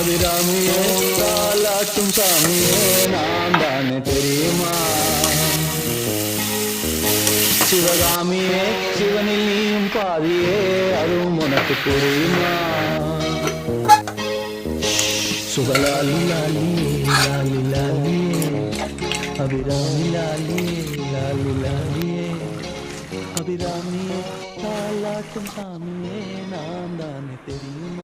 அபிராமியே தாலாட்டும் சாமியே நான் தானே தெரியுமா? சிவகாமியே சிவனில் நீயும் பாதியே அதுவும் உனக்கு புரியுமா? சுகலாலி லாலி லாலி லாலியே அபிராமி லாலி லாலி லாலியே அபிராமியே தாலாட்டும் சாமியே நான் தானே தெரியுமா?